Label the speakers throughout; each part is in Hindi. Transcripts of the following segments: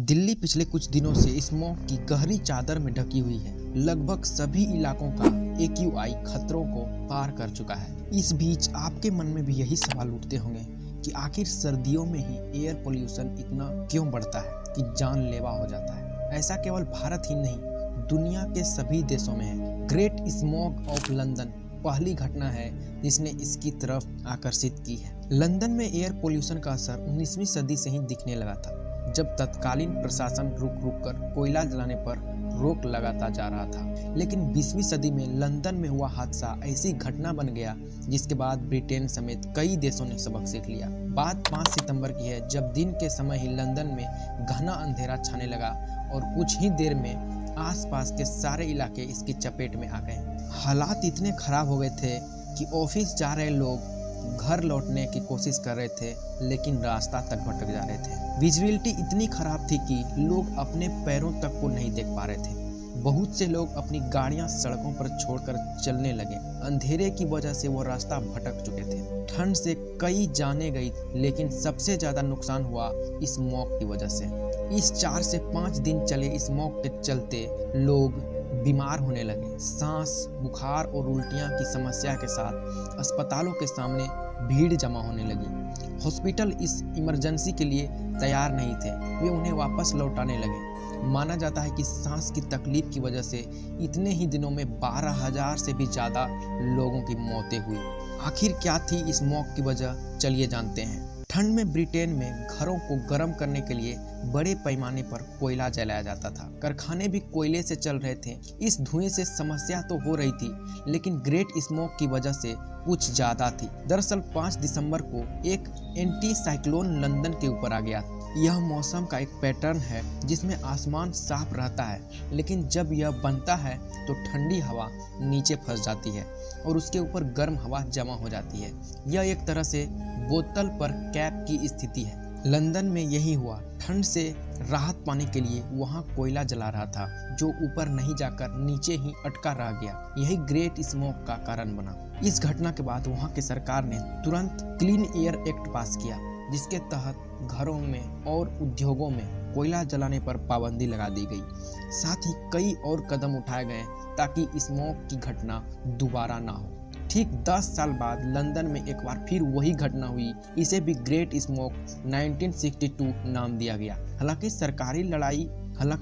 Speaker 1: दिल्ली पिछले कुछ दिनों से स्मॉग की गहरी चादर में ढकी हुई है। लगभग सभी इलाकों का AQI खतरों को पार कर चुका है। इस बीच आपके मन में भी यही सवाल उठते होंगे कि आखिर सर्दियों में ही एयर पोल्यूशन इतना क्यों बढ़ता है कि जानलेवा हो जाता है। ऐसा केवल भारत ही नहीं, दुनिया के सभी देशों में है। ग्रेट स्मॉग ऑफ लंदन पहली घटना है जिसने इसकी तरफ आकर्षित की है। लंदन में एयर पोल्यूशन का असर 19वीं सदी से ही दिखने लगा था, जब तत्कालीन प्रशासन रुक रुक कर कोयला जलाने पर रोक लगाता जा रहा था। लेकिन 20वीं सदी में लंदन में हुआ हादसा ऐसी घटना बन गया जिसके बाद ब्रिटेन समेत कई देशों ने सबक सीख लिया। बात 5 सितंबर की है, जब दिन के समय ही लंदन में घना अंधेरा छाने लगा और कुछ ही देर में आसपास के सारे इलाके इसकी चपेट में आ गए। हालात इतने खराब हो गए थे कि ऑफिस जा रहे लोग घर लौटने की कोशिश कर रहे थे, लेकिन रास्ता तक भटक जा रहे थे। विजिबिलिटी इतनी खराब थी कि लोग अपने पैरों तक को नहीं देख पा रहे थे। बहुत से लोग अपनी गाड़ियां सड़कों पर छोड़कर चलने लगे। अंधेरे की वजह से वो रास्ता भटक चुके थे। ठंड से कई जाने गई, लेकिन सबसे ज्यादा नुकसान हुआ स्मॉग की वजह से। इस 4 से 5 दिन चले स्मॉग के चलते लोग बीमार होने लगे। सांस, बुखार और उल्टियां की समस्या के साथ अस्पतालों के सामने भीड़ जमा होने लगी। हॉस्पिटल इस इमरजेंसी के लिए तैयार नहीं थे, वे उन्हें वापस लौटाने लगे। माना जाता है कि सांस की तकलीफ की वजह से इतने ही दिनों में 12,000 से भी ज्यादा लोगों की मौतें हुई। आखिर क्या थी स्मॉग की वजह, चलिए जानते हैं। ठंड में ब्रिटेन में घरों को गर्म करने के लिए बड़े पैमाने पर कोयला जलाया जाता था। कारखाने भी कोयले से चल रहे थे। इस धुएं से समस्या तो हो रही थी, लेकिन ग्रेट स्मॉग की वजह से कुछ ज्यादा थी। दरअसल 5 दिसंबर को एक एंटी साइक्लोन लंदन के ऊपर आ गया। यह मौसम का एक पैटर्न है जिसमें आसमान साफ रहता है, लेकिन जब यह बनता है तो ठंडी हवा नीचे फंस जाती है और उसके ऊपर गर्म हवा जमा हो जाती है। यह एक तरह से बोतल पर कैप की स्थिति है। लंदन में यही हुआ। ठंड से राहत पाने के लिए वहां कोयला जला रहा था, जो ऊपर नहीं जाकर नीचे ही अटका रह गया। यही ग्रेट स्मॉग का कारण बना। इस घटना के बाद वहां की सरकार ने तुरंत क्लीन एयर एक्ट पास किया, जिसके तहत घरों में और उद्योगों में कोयला जलाने पर पाबंदी लगा दी गई। साथ ही कई और कदम उठाए गए ताकि स्मॉग की घटना दोबारा ना हो। ठीक 10 साल बाद लंदन में एक बार फिर वही घटना हुई। इसे भी ग्रेट स्मॉग 1962 नाम दिया गया। हालांकि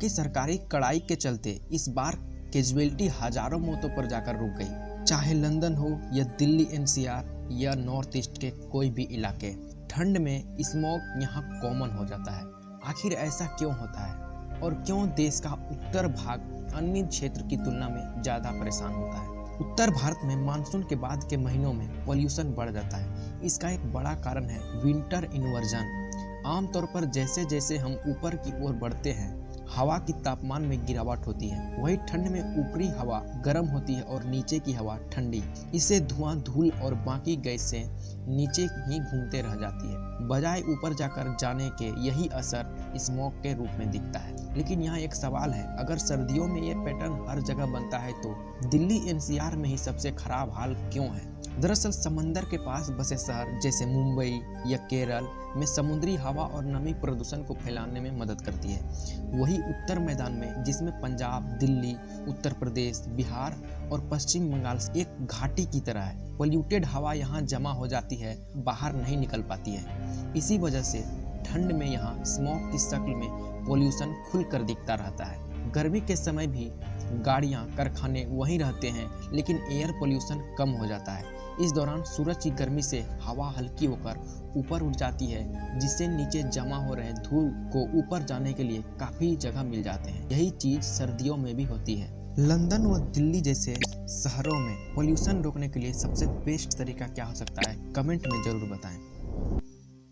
Speaker 1: सरकारी कड़ाई के चलते इस बार कैजुअलिटी हजारों मौतों पर जाकर रुक गई। चाहे लंदन हो या दिल्ली NCR या नॉर्थ ईस्ट के कोई भी इलाके, ठंड में स्मॉग यहाँ कॉमन हो जाता है। आखिर ऐसा क्यों होता है और क्यों देश का उत्तर भाग अन्य क्षेत्र की तुलना में ज्यादा परेशान होता है? उत्तर भारत में मानसून के बाद के महीनों में पोल्यूशन बढ़ जाता है। इसका एक बड़ा कारण है विंटर इन्वर्जन। आमतौर पर जैसे जैसे हम ऊपर की ओर बढ़ते हैं, हवा की तापमान में गिरावट होती है। वही ठंड में ऊपरी हवा गर्म होती है और नीचे की हवा ठंडी। इससे धुआं, धूल और बाकी गैसें नीचे ही घूमते रह जाती है। बजाय ऊपर जाकर जाने के यही असर स्मॉग के रूप में दिखता है। लेकिन यहाँ एक सवाल है, अगर सर्दियों में ये पैटर्न हर जगह बनता है तो दिल्ली NCR में ही सबसे खराब हाल क्यों है? दरअसल समंदर के पास बसे शहर जैसे मुंबई या केरल में समुद्री हवा और नमी प्रदूषण को फैलाने में मदद करती है। वही उत्तर मैदान में, जिसमें पंजाब, दिल्ली, उत्तर प्रदेश, बिहार और पश्चिम बंगाल एक घाटी की तरह है। पोल्यूटेड हवा यहाँ जमा हो जाती है, बाहर नहीं निकल पाती है। इसी वजह से ठंड में यहाँ स्मॉग की शक्ल में पोल्यूशन खुलकर दिखता रहता है। गर्मी के समय भी गाड़ियाँ, कारखाने वहीं रहते हैं, लेकिन एयर पोल्यूशन कम हो जाता है। इस दौरान सूरज की गर्मी से हवा हल्की होकर ऊपर उठ जाती है, जिससे नीचे जमा हो रहे धूल को ऊपर जाने के लिए काफी जगह मिल जाते हैं। यही चीज सर्दियों में भी होती है। लंदन व दिल्ली जैसे शहरों में पोल्यूशन रोकने के लिए सबसे बेस्ट तरीका क्या हो सकता है? कमेंट में जरूर बताएं।